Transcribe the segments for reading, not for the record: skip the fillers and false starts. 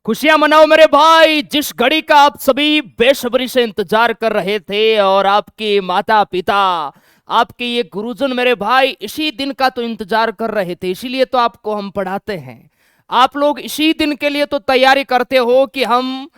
खुशियां मनाओ मेरे भाई, जिस घड़ी का आप सभी बेसब्री से इंतजार कर रहे थे और आपके माता पिता, आपके ये गुरुजन मेरे भाई इसी दिन का तो इंतजार कर रहे थे। इसीलिए तो आपको हम पढ़ाते हैं। आप लोग इसी दिन के लिए तो तैयारी करते हो कि हम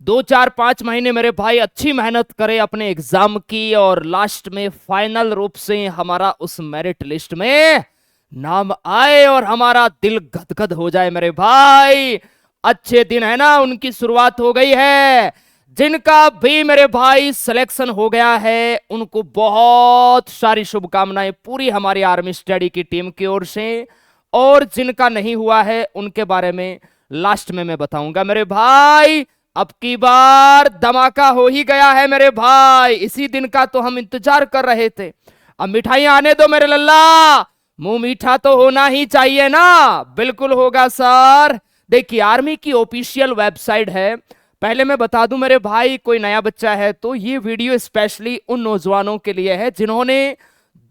2 4 5 महीने मेरे भाई अच्छी मेहनत करें अपने एग्जाम की और लास्ट में फाइनल रूप से हमारा उस मेरिट लिस्ट में नाम आए और हमारा दिल गदगद हो जाए मेरे भाई। अच्छे दिन है ना, उनकी शुरुआत हो गई है। जिनका भी मेरे भाई सिलेक्शन हो गया है उनको बहुत सारी शुभकामनाएं पूरी हमारी आर्मी स्टडी की टीम की ओर से। और जिनका नहीं हुआ है उनके बारे में लास्ट में मैं बताऊंगा मेरे भाई। अब की बार धमाका हो ही गया है मेरे भाई, इसी दिन का तो हम इंतजार कर रहे थे। अब मिठाइयां आने दो मेरे लल्ला, मुंह मीठा तो होना ही चाहिए ना। बिल्कुल होगा सर। देखिए आर्मी की ऑफिशियल वेबसाइट है। पहले मैं बता दूं मेरे भाई, कोई नया बच्चा है तो ये वीडियो स्पेशली उन नौजवानों के लिए है जिन्होंने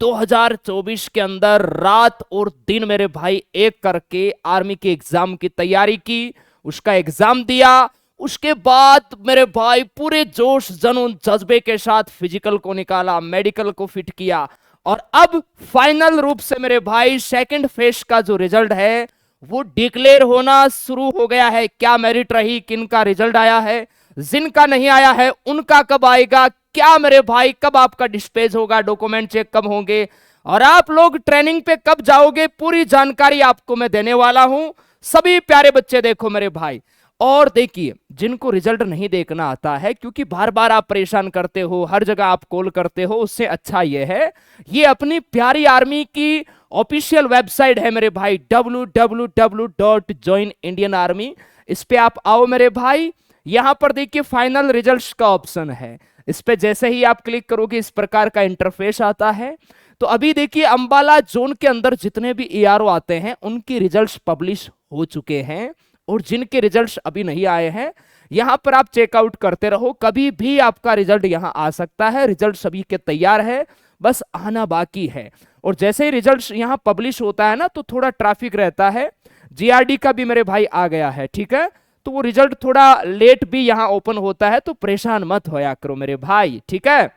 2024 के अंदर रात और दिन मेरे भाई एक करके आर्मी के एग्जाम की तैयारी की, उसका एग्जाम दिया, उसके बाद मेरे भाई पूरे जोश जुनून जज्बे के साथ फिजिकल को निकाला, मेडिकल को फिट किया और अब फाइनल रूप से मेरे भाई सेकंड फेज का जो रिजल्ट है वो डिक्लेयर होना शुरू हो गया है। क्या मेरिट रही, किनका रिजल्ट आया है, जिनका नहीं आया है उनका कब आएगा, क्या मेरे भाई कब आपका डिस्पैच होगा, डॉक्यूमेंट चेक कब होंगे और आप लोग ट्रेनिंग पे कब जाओगे, पूरी जानकारी आपको मैं देने वाला हूं। सभी प्यारे बच्चे देखो मेरे भाई। और देखिए जिनको रिजल्ट नहीं देखना आता है, क्योंकि बार बार आप परेशान करते हो, हर जगह आप कॉल करते हो, उससे अच्छा यह है ये अपनी प्यारी आर्मी की ऑफिशियल वेबसाइट है मेरे भाई www.joinindianarmy। इस पे आप आओ मेरे भाई। यहां पर देखिए फाइनल रिजल्ट्स का ऑप्शन है, इस पे जैसे ही आप क्लिक करोगे इस प्रकार का इंटरफेस आता है। तो अभी देखिए अंबाला जोन के अंदर जितने भी एआरओ आते हैं उनकी रिजल्ट्स पब्लिश हो चुके हैं और जिनके रिजल्ट्स अभी नहीं आए हैं यहां पर आप चेकआउट करते रहो, कभी भी आपका रिजल्ट यहां आ सकता है। रिजल्ट सभी के तैयार है, बस आना बाकी है। और जैसे ही रिजल्ट यहां पब्लिश होता है ना तो थोड़ा ट्रैफिक रहता है। जीआरडी का भी मेरे भाई आ गया है, ठीक है, तो वो रिजल्ट थोड़ा लेट भी यहां ओपन होता है, तो परेशान मत होया करो मेरे भाई, ठीक है।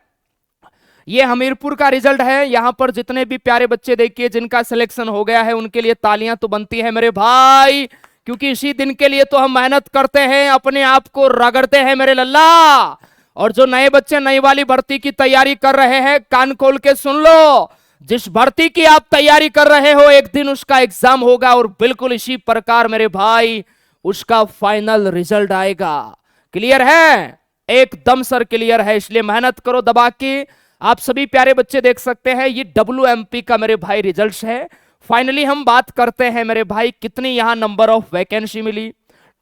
ये हमीरपुर का रिजल्ट है। यहां पर जितने भी प्यारे बच्चे देखिए जिनका सिलेक्शन हो गया है उनके लिए तालियां तो बनती है मेरे भाई, क्योंकि इसी दिन के लिए तो हम मेहनत करते हैं, अपने आप को रगड़ते हैं मेरे लल्ला। और जो नए बच्चे नई वाली भर्ती की तैयारी कर रहे हैं कान खोल के सुन लो, जिस भर्ती की आप तैयारी कर रहे हो एक दिन उसका एग्जाम होगा और बिल्कुल इसी प्रकार मेरे भाई उसका फाइनल रिजल्ट आएगा। क्लियर है, एकदम सर क्लियर है, इसलिए मेहनत करो दबा के। आप सभी प्यारे बच्चे देख सकते हैं ये WMP का मेरे भाई रिजल्ट्स है। फाइनली हम बात करते हैं मेरे भाई कितनी यहां नंबर ऑफ वैकेंसी मिली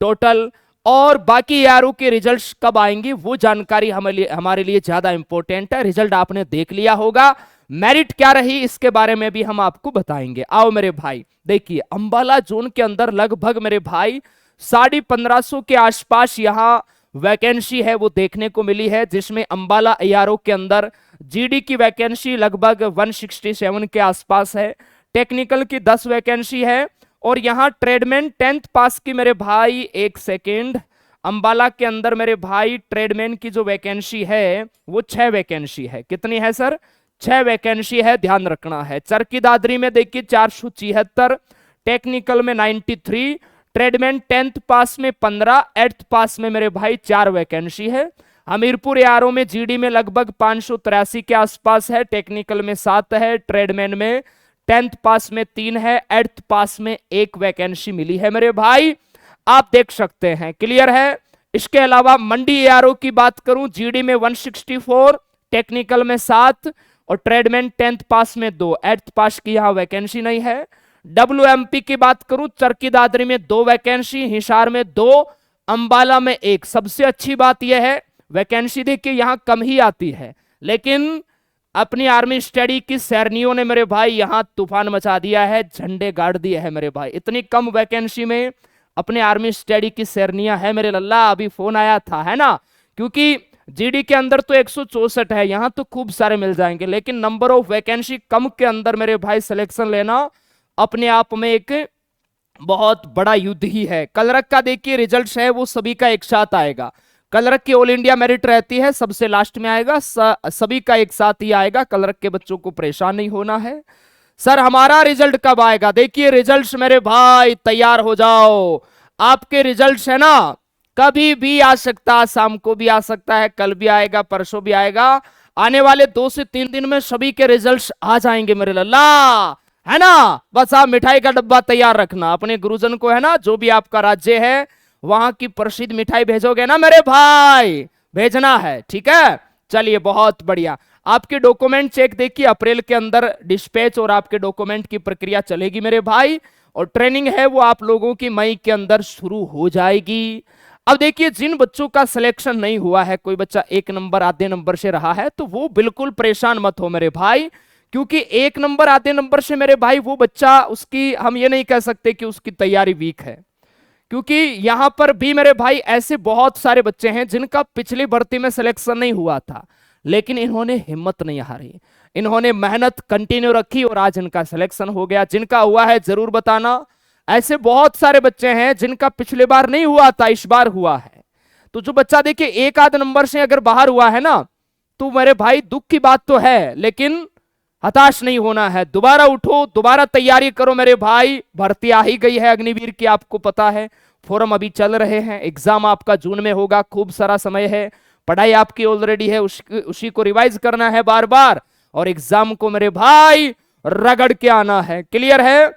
टोटल, और बाकी यारों के रिजल्ट्स कब आएंगे वो जानकारी हमारे लिए ज्यादा इंपॉर्टेंट है। रिजल्ट आपने देख लिया होगा, मेरिट क्या रही इसके बारे में भी हम आपको बताएंगे। आओ मेरे भाई, देखिए अंबाला जोन के अंदर लगभग मेरे भाई 1550 के आसपास यहां वैकेंसी है वो देखने को मिली है, जिसमें अंबाला एआरओ के अंदर जीडी की वैकेंसी लगभग 167 के आसपास है, टेक्निकल की 10 वैकेंसी है और यहां ट्रेडमैन 10th पास की मेरे भाई, एक सेकेंड, अंबाला के अंदर मेरे भाई ट्रेडमैन की जो वैकेंसी है वो 6 वैकेंसी है। कितनी है सर? 6 वैकेंसी है, ध्यान रखना है। चरकी दादरी में देखिए 476, टेक्निकल में 93, ट्रेडमैन 10th पास में 15, 8th पास में मेरे भाई 4 वैकेंसी है। हमीरपुर एआरओ में जीडी में लगभग 583 के आसपास है, टेक्निकल में 7 है, ट्रेडमैन में 10th पास में 3 है, 8th पास में 1 वैकेंसी मिली है मेरे भाई, आप देख सकते हैं। क्लियर है। इसके अलावा मंडी एआरओ की बात करूं, जीडी में 164, टेक्निकल में 7 और ट्रेडमैन 10th पास में 2, 8th पास की यहां वैकेंसी नहीं है। WMP की बात करूं, चरकी दादरी में 2 वैकेंसी, हिसार में 2, अंबाला में 1। सबसे अच्छी बात यह है वैकेंसी देखिए यहां कम ही आती है, लेकिन अपनी आर्मी स्टडी की सैरनियों ने मेरे भाई यहां तूफान मचा दिया है, झंडे गाड़ दिए हैं मेरे भाई। इतनी कम वैकेंसी में अपने आर्मी स्टडी की सैरनियां है मेरे लल्ला। अभी फोन आया था, है ना, क्योंकि जीडी के अंदर तो 164 है, यहां तो खूब सारे मिल जाएंगे, लेकिन नंबर ऑफ वैकेंसी कम के अंदर मेरे भाई सिलेक्शन लेना अपने आप में एक बहुत बड़ा युद्ध ही है। कलरक का देखिए रिजल्ट है वो सभी का एक साथ आएगा। कलरक की ऑल इंडिया मेरिट रहती है, सबसे लास्ट में आएगा, सभी का एक साथ ही आएगा। कलरक के बच्चों को परेशान नहीं होना है। सर हमारा रिजल्ट कब आएगा? देखिए रिजल्ट्स मेरे भाई तैयार हो जाओ, आपके रिजल्ट्स है ना कभी भी आ सकता, शाम को भी आ सकता है, कल भी आएगा, परसों भी आएगा। आने वाले 2 से 3 दिन में सभी के रिजल्ट्स आ जाएंगे मेरे लल्ला, है ना। बस आप मिठाई का डब्बा तैयार रखना, अपने गुरुजन को है ना, जो भी आपका राज्य है वहां की प्रसिद्ध मिठाई भेजोगे ना मेरे भाई, भेजना है, ठीक है। चलिए बहुत बढ़िया। आपके डॉक्यूमेंट चेक देखिए, अप्रैल के अंदर डिस्पैच और आपके डॉक्यूमेंट की प्रक्रिया चलेगी मेरे भाई, और ट्रेनिंग है वो आप लोगों की मई के अंदर शुरू हो जाएगी। अब देखिए जिन बच्चों का सिलेक्शन नहीं हुआ है, कोई बच्चा 1 नंबर आधे नंबर से रहा है, तो वो बिल्कुल परेशान मत हो मेरे भाई, क्योंकि 1 नंबर आधे नंबर से मेरे भाई वो बच्चा, उसकी हम ये नहीं कह सकते कि उसकी तैयारी वीक है, क्योंकि यहां पर भी मेरे भाई ऐसे बहुत सारे बच्चे हैं जिनका पिछली भर्ती में सिलेक्शन नहीं हुआ था, लेकिन इन्होंने हिम्मत नहीं हारी, इन्होंने मेहनत कंटिन्यू रखी और आज इनका सिलेक्शन हो गया। जिनका हुआ है जरूर बताना। ऐसे बहुत सारे बच्चे हैं जिनका पिछले बार नहीं हुआ था, इस बार हुआ है। तो जो बच्चा देखिए 1 आध नंबर से अगर बाहर हुआ है ना, तो मेरे भाई दुख की बात तो है, लेकिन हताश नहीं होना है, दोबारा उठो, दोबारा तैयारी करो मेरे भाई। भर्ती आ ही गई है अग्निवीर की, आपको पता है, फॉर्म अभी चल रहे हैं, एग्जाम आपका जून में होगा, खूब सारा समय है, पढ़ाई आपकी ऑलरेडी है, उसी को रिवाइज करना है बार बार, और एग्जाम को मेरे भाई रगड़ के आना है। क्लियर है?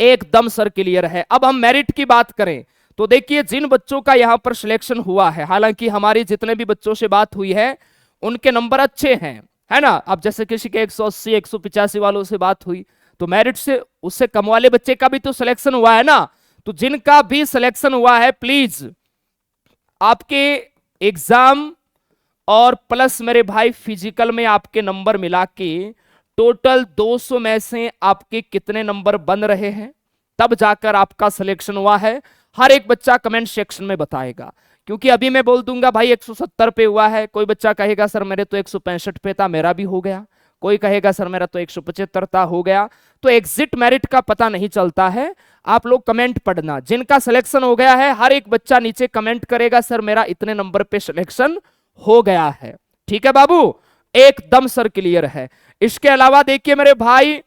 एकदम सर क्लियर है। अब हम मेरिट की बात करें तो देखिए जिन बच्चों का यहां पर सिलेक्शन हुआ है, हालांकि हमारी जितने भी बच्चों से बात हुई है उनके नंबर अच्छे हैं, है ना। अब जैसे किसी के 180 185 वालों से बात हुई, तो मेरिट से उससे कम वाले बच्चे का भी तो सिलेक्शन हुआ है ना। तो जिनका भी सिलेक्शन हुआ है प्लीज आपके एग्जाम और प्लस मेरे भाई फिजिकल में आपके नंबर मिला के टोटल 200 में से आपके कितने नंबर बन रहे हैं, तब जाकर आपका सिलेक्शन हुआ है। हर एक बच्चा कमेंट सेक्शन में बताएगा, क्योंकि अभी मैं बोल दूंगा भाई 170 पे हुआ है, कोई बच्चा कहेगा सर मेरे तो 165 पे था, मेरा भी हो गया, कोई कहेगा सर मेरा तो 175 था, हो गया। तो एग्जिट मेरिट का पता नहीं चलता है, आप लोग कमेंट पढ़ना। जिनका सिलेक्शन हो गया है हर एक बच्चा नीचे कमेंट करेगा सर मेरा इतने नंबर पे सिलेक्शन हो गया है, ठीक है बाबू, एकदम सर क्लियर है। इसके अलावा देखिए मेरे भाई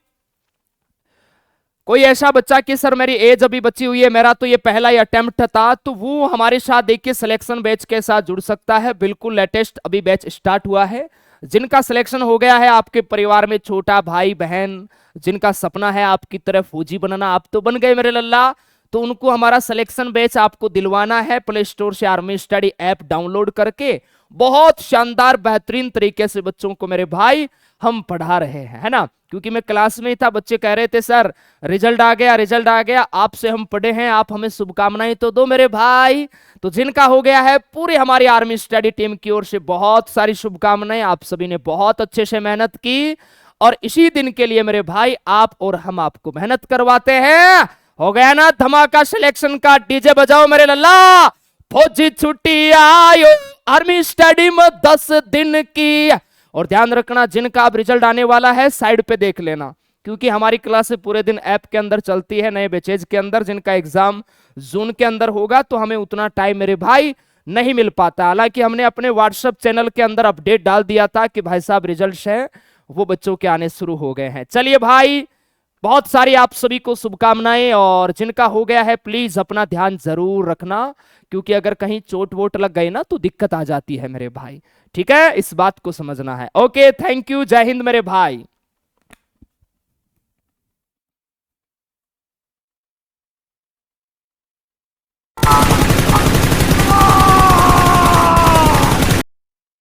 कोई ऐसा बच्चा कि सर मेरी एज अभी बची हुई है, मेरा तो ये पहला ही अटेम्प्ट था, तो वो हमारे साथ देखिए सिलेक्शन बैच के साथ जुड़ सकता है। बिल्कुल लेटेस्ट अभी बैच स्टार्ट हुआ है। जिनका सिलेक्शन हो गया है, आपके परिवार में छोटा भाई बहन जिनका सपना है आपकी तरह फौजी बनना, आप तो बन गए मेरे लल्ला, तो उनको हमारा सिलेक्शन बैच आपको दिलवाना है। प्ले स्टोर से आर्मी स्टडी ऐप डाउनलोड करके बहुत शानदार बेहतरीन तरीके से बच्चों को मेरे भाई हम पढ़ा रहे हैं, है ना। क्योंकि मैं क्लास में ही था, बच्चे कह रहे थे सर रिजल्ट आ गया, रिजल्ट आ गया, आपसे हम पढ़े हैं, आप हमें शुभकामनाएं तो दो मेरे भाई। तो जिनका हो गया है पूरी हमारी आर्मी स्टडी टीम की ओर से बहुत सारी शुभकामनाएं। आप सभी ने बहुत अच्छे से मेहनत की, और इसी दिन के लिए मेरे भाई आप और हम आपको मेहनत करवाते हैं। हो गया ना धमाका सिलेक्शन का, डीजे बजाओ मेरे लल्ला। फौजी छुट्टी आयो आर्मी स्टडी में 10 दिन की। और ध्यान रखना जिनका अब रिजल्ट आने वाला है साइड पे देख लेना, क्योंकि हमारी क्लास पूरे दिन ऐप के अंदर चलती है, नए बैचेज के अंदर। जिनका एग्जाम जून के अंदर होगा तो हमें उतना टाइम मेरे भाई नहीं मिल पाता। हालांकि हमने अपने व्हाट्सएप चैनल के अंदर अपडेट डाल दिया था कि भाई साहब रिजल्ट है वो बच्चों के आने शुरू हो गए हैं। चलिए भाई बहुत सारी आप सभी को शुभकामनाएं, और जिनका हो गया है प्लीज अपना ध्यान जरूर रखना, क्योंकि अगर कहीं चोट वोट लग गई ना तो दिक्कत आ जाती है मेरे भाई, ठीक है, इस बात को समझना है। ओके, थैंक यू, जय हिंद मेरे भाई।